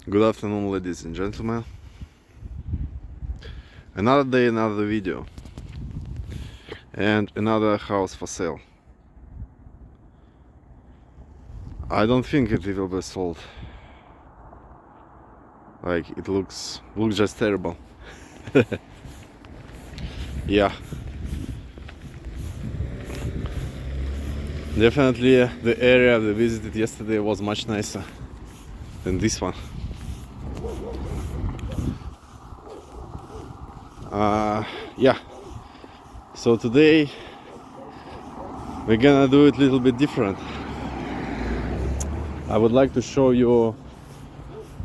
Good afternoon, ladies and gentlemen. Another day, another video, and another house for sale. I don't think it will be sold. Like, it looks just terrible. Yeah, definitely the area we visited yesterday was much nicer than this one. Yeah, so today we're gonna do it a little bit different. I would like to show you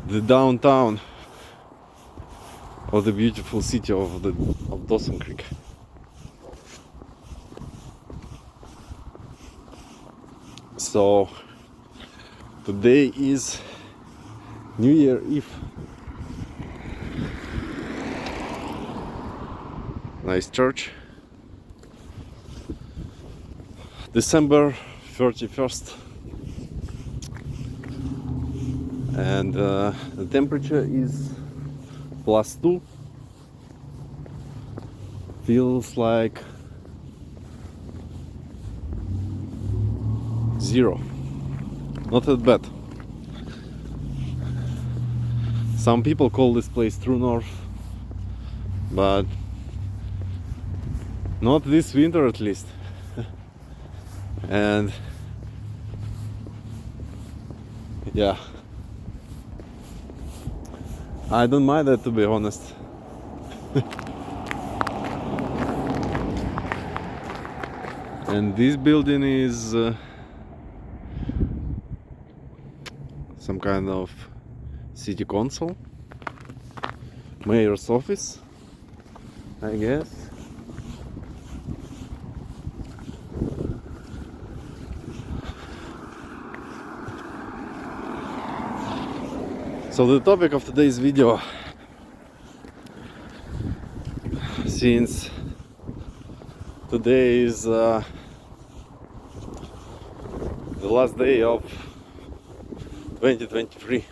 the downtown of the beautiful city of Dawson Creek. So today is New Year Eve. Nice church. December 31st, and the temperature is +2. Feels like 0. Not that bad. Some people call this place True North, but not this winter at least. And yeah, I don't mind that, to be honest. And this building is some kind of city council, mayor's office, I guess. So the topic of today's video, since today is the last day of 2023,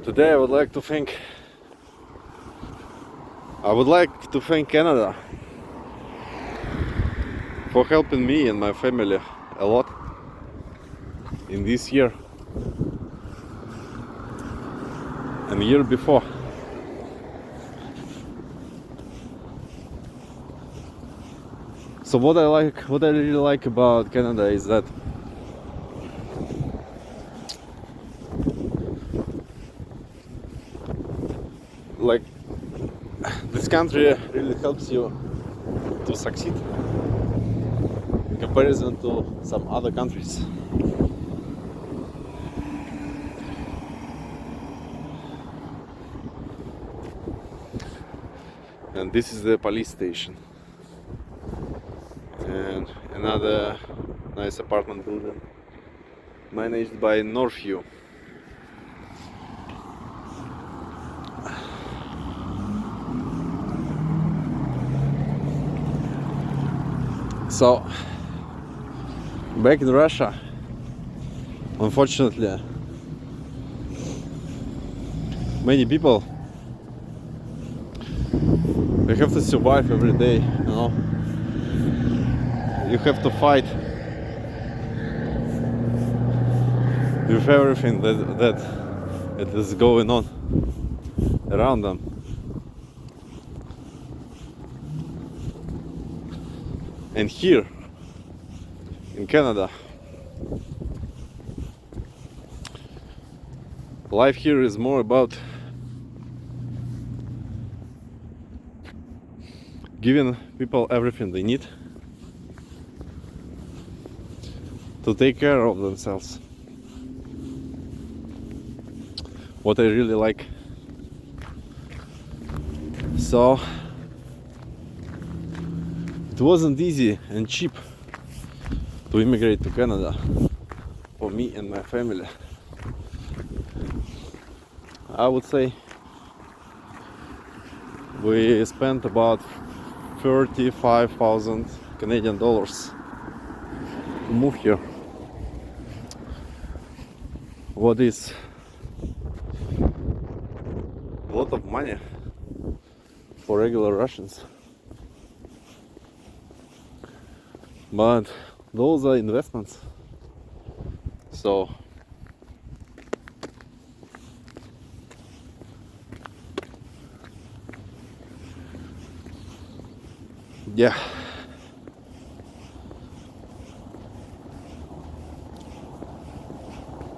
today I would like to thank Canada for helping me and my family a lot in this year and the year before. So what I really like about Canada is that like this country really helps you to succeed in comparison to some other countries. And this is the police station, and another nice apartment building managed by Northview. So back in Russia, unfortunately, many people, you have to survive every day, you know. You have to fight with everything that is going on around them. And here in Canada, life here is more about giving people everything they need to take care of themselves. What I really like. So it wasn't easy and cheap to immigrate to Canada for me and my family. I would say we spent about 35,000 Canadian dollars to move here. what is a lot of money for regular Russians. But those are investments. So yeah.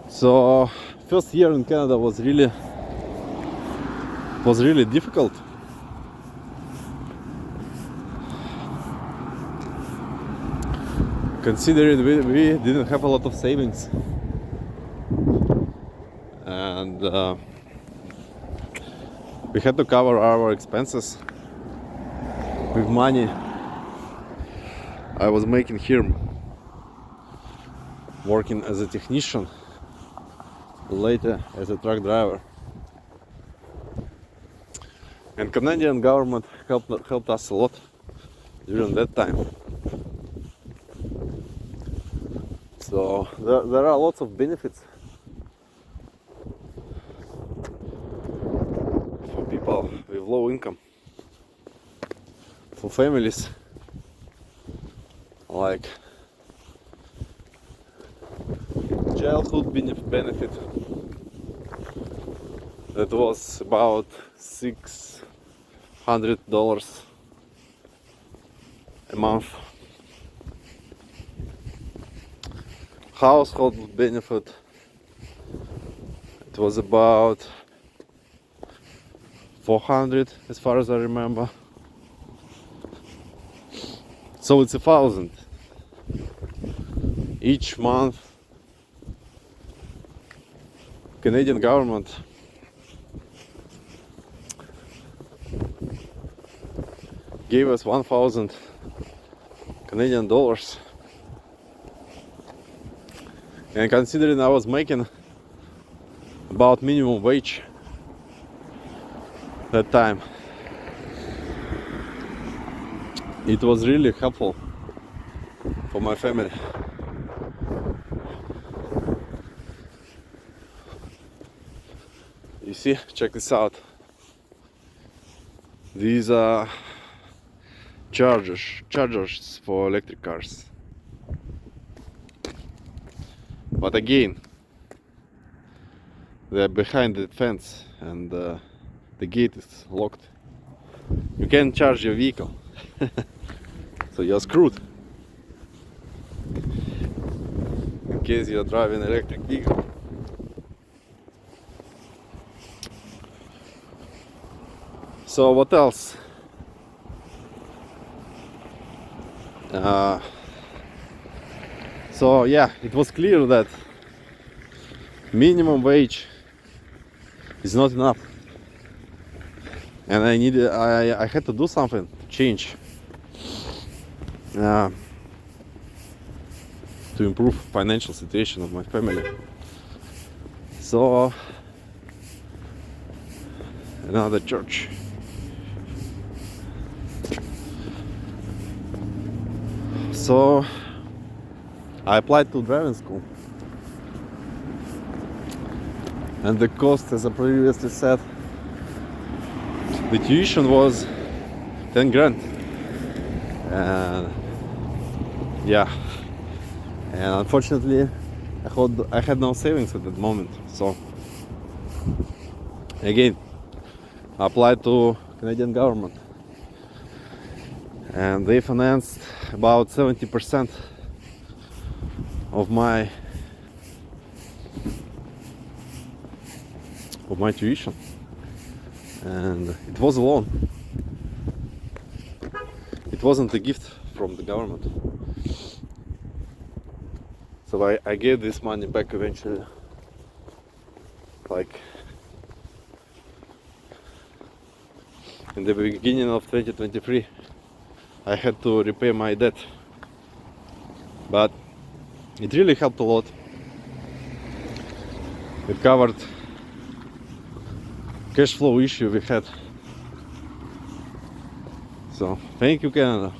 So first year in Canada was really difficult. Considering we didn't have a lot of savings, and we had to cover our expenses with money I was making here working as a technician, later as a truck driver. And Canadian government helped us a lot during that time. So there are lots of benefits for people with low income, for families, like childhood benefit that was about $600 a month. Household benefit, it was about 400 as far as I remember. So it's 1,000 each month. Canadian government gave us 1,000 Canadian dollars. And considering I was making about minimum wage that time, it was really helpful for my family. You see, check this out. These are chargers for electric cars. But again, they're behind the fence and the gate is locked. You can't charge your vehicle, so you're screwed in case you're driving an electric vehicle. So what else? So yeah, it was clear that minimum wage is not enough, and I had to do something to change, to improve financial situation of my family. So another church. So I applied to driving school, and the cost, as I previously said, the tuition was 10 grand. And yeah, and unfortunately I had no savings at that moment. So again, I applied to Canadian government, and they financed about 70% of my tuition, and it was a loan. It wasn't a gift from the government. So I gave this money back eventually. Like in the beginning of 2023, I had to repay my debt, but it really helped a lot. It covered cash flow issue we had. So thank you, Canada.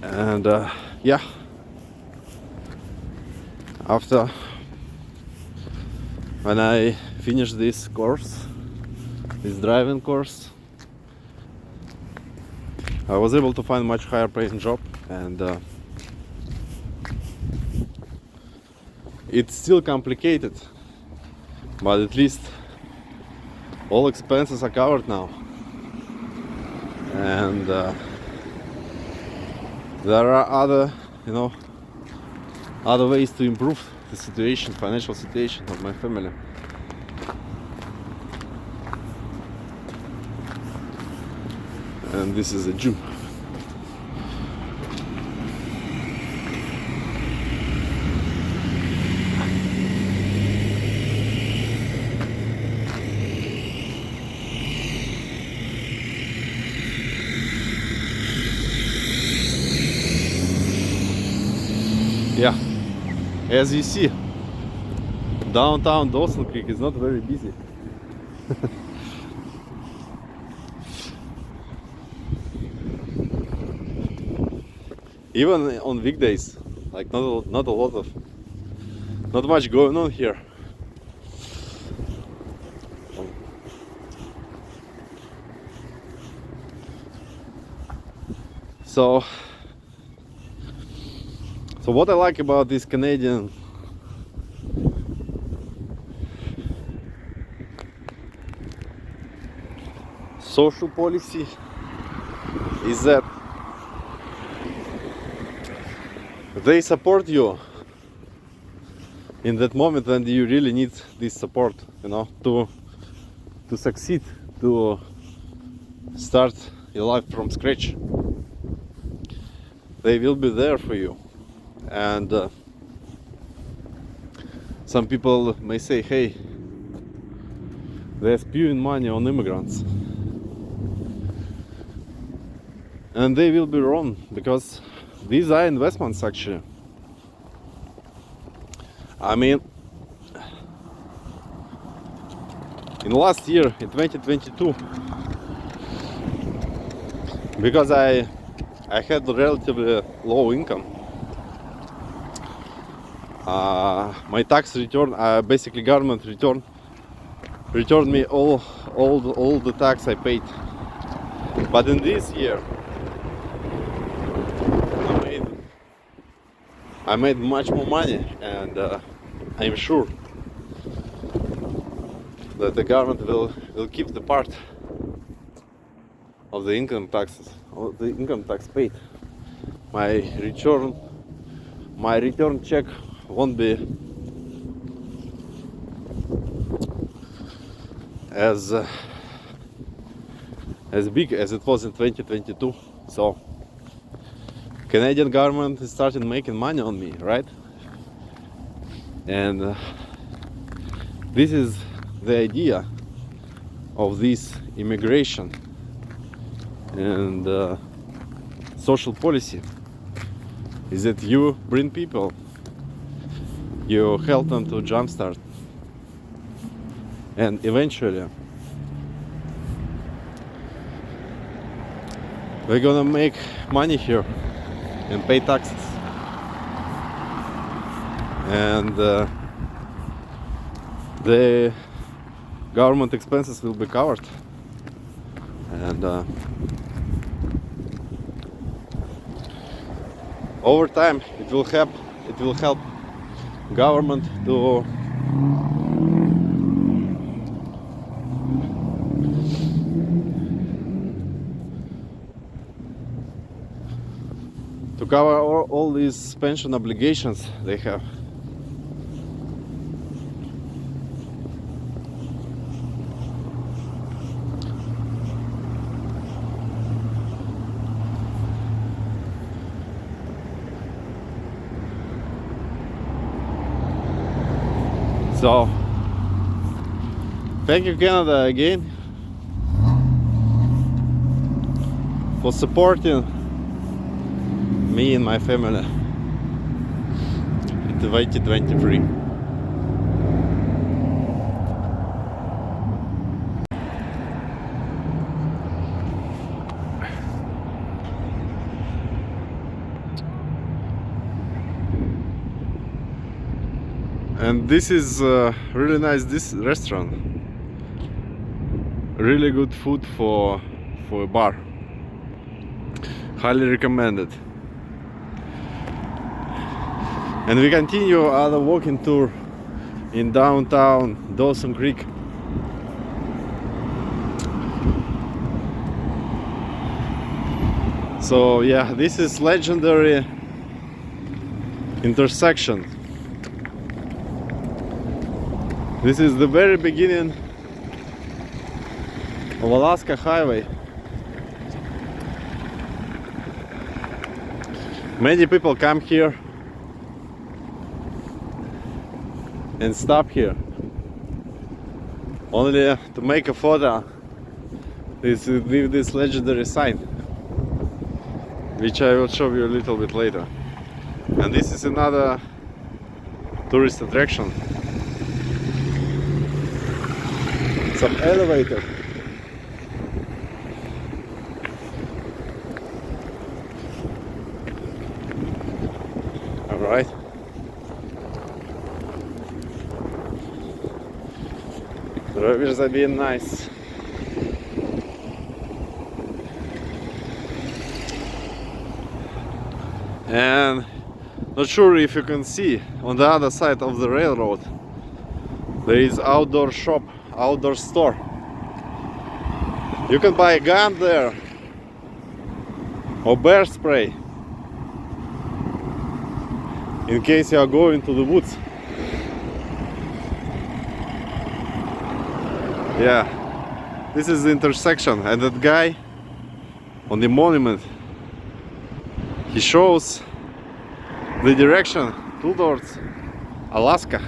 And yeah, after when I finished this course, this driving course, I was able to find much higher paying job, and it's still complicated, but at least all expenses are covered now, and there are other, other ways to improve the situation, financial situation of my family. And this is a gym. Yeah, as you see, downtown Dawson Creek is not very busy. Even on weekdays, like not much going on here. So what I like about this Canadian social policy is that they support you in that moment when you really need this support, to succeed, to start your life from scratch. They will be there for you. And some people may say, hey, they're spewing money on immigrants. And they will be wrong, because these are investments actually. I mean, in last year, in 2022, because I had relatively low income, my tax return, basically government returned me all the tax I paid. But in this year, I made much more money, and I'm sure that the government will keep the part of the income taxes, or the income tax paid. My return check won't be as big as it was in 2022. So Canadian government is starting making money on me, right? And this is the idea of this immigration and social policy, is that you bring people, you help them to jumpstart, and eventually we're gonna make money here and pay taxes, and the government expenses will be covered, and over time it will help government to cover all these pension obligations they have. So thank you, Canada, again for supporting me and my family in 2023. And this is really nice, this restaurant. Really good food for a bar. Highly recommended. And we continue our walking tour in downtown Dawson Creek. So yeah, this is legendary intersection. This is the very beginning of Alaska Highway. Many people come here and stop here only to make a photo with this legendary sign, which I will show you a little bit later. And this is another tourist attraction. Some elevator. All right. The rivers are being nice. And not sure if you can see on the other side of the railroad there is outdoor shop, outdoor store. You can buy a gun there or bear spray in case you are going to the woods. Yeah, this is the intersection, and that guy on the monument, he shows the direction towards Alaska.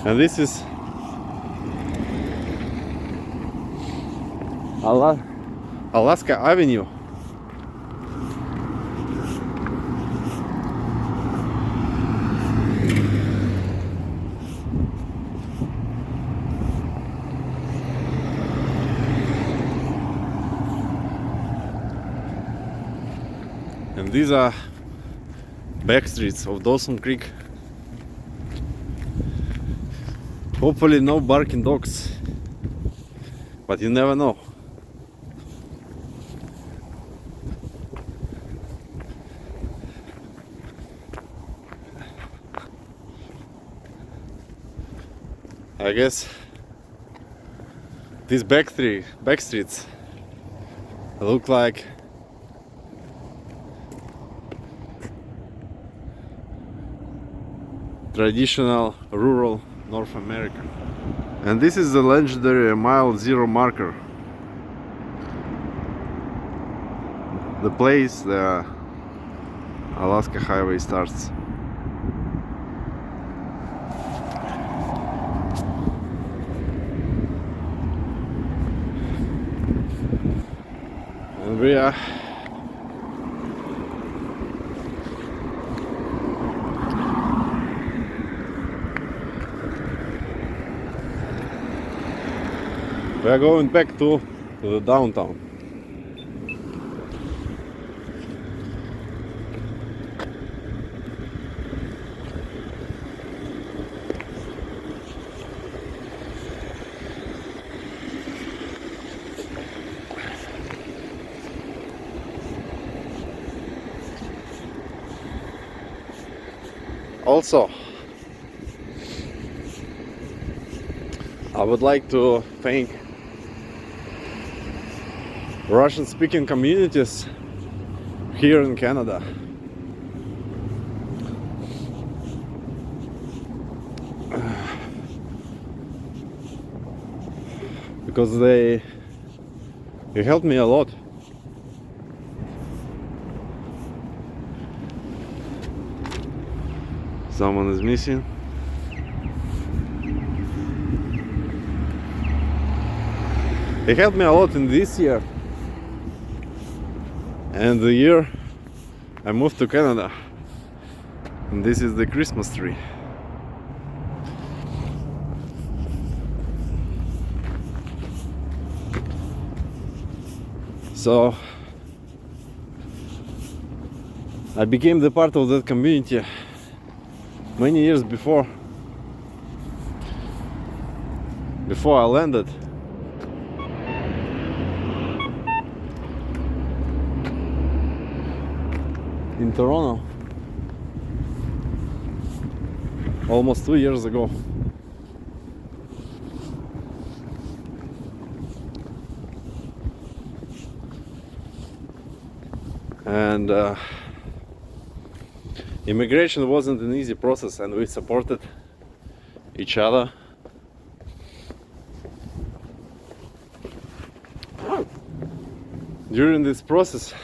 And this is Alaska Avenue. And these are back streets of Dawson Creek. Hopefully no barking dogs, but you never know. I guess these back streets look like traditional rural North America. And this is the legendary mile zero marker, the place the Alaska Highway starts. And we are going back to the downtown. Also, I would like to thank Russian-speaking communities here in Canada. Because they helped me a lot. Someone is missing. They helped me a lot in this year and the year I moved to Canada. And this is the Christmas tree. So I became the part of that community many years before I landed. In Toronto almost 2 years ago. And immigration wasn't an easy process, and we supported each other. During this process,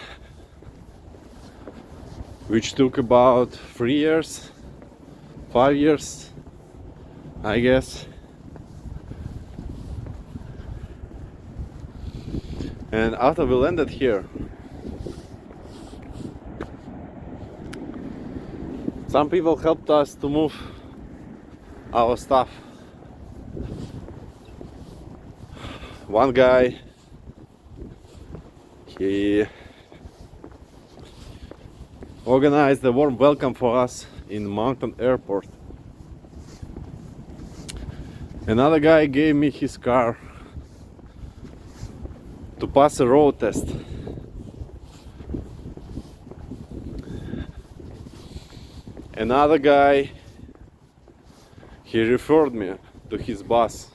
which took about 3 years, 5 years, I guess. And after we landed here, some people helped us to move our stuff. One guy, he organized a warm welcome for us in Mountain Airport. Another guy gave me his car to pass a road test. Another guy, he referred me to his boss,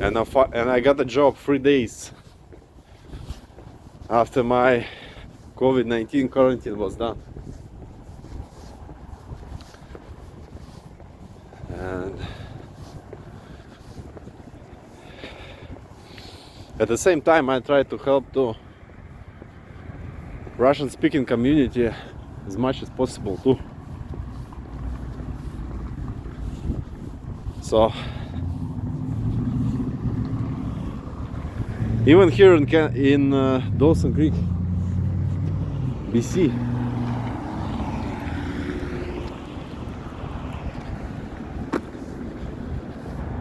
and I got a job 3 days after my COVID-19 quarantine was done. And at the same time, I tried to help the Russian-speaking community as much as possible too. So even here in Dawson Creek BC,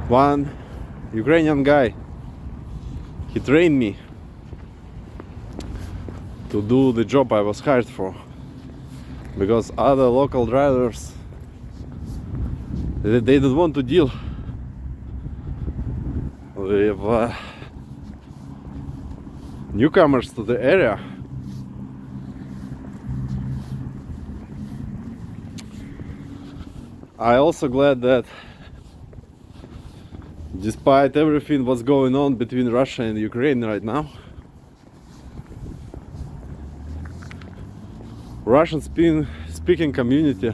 one Ukrainian guy, he trained me to do the job I was hired for, because other local drivers, they didn't want to deal with newcomers to the area. I also glad that despite everything what's going on between Russia and Ukraine right now, Russian speaking community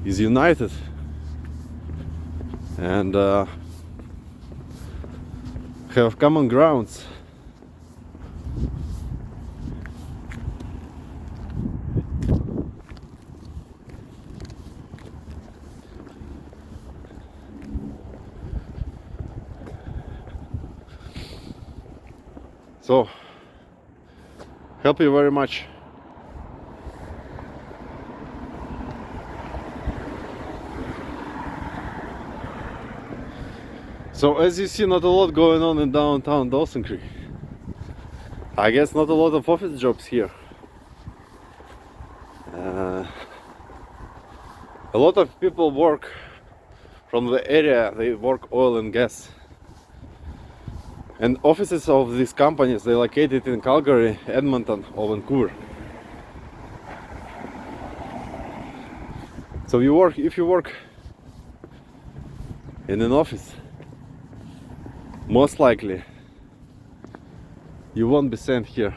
is united and have common grounds. So, help you very much. So as you see, not a lot going on in downtown Dawson Creek. I guess not a lot of office jobs here. A lot of people work from the area, they work oil and gas. And offices of these companies, they're located in Calgary, Edmonton or Vancouver. So if you work in an office, most likely you won't be sent here.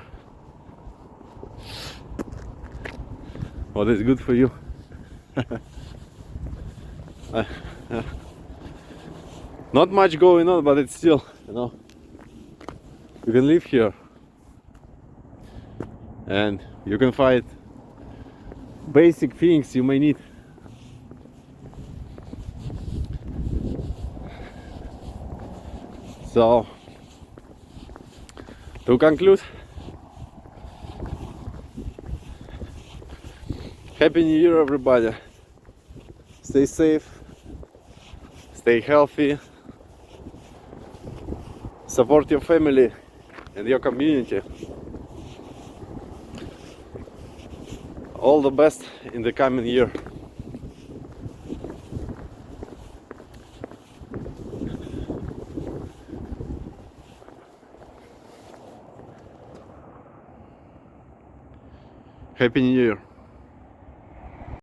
What is good for you. Not much going on, but it's still, you can live here and you can find basic things you may need. So, to conclude, Happy New Year everybody. Stay safe, stay healthy, support your family and your community. all the best in the coming year. Happy New Year.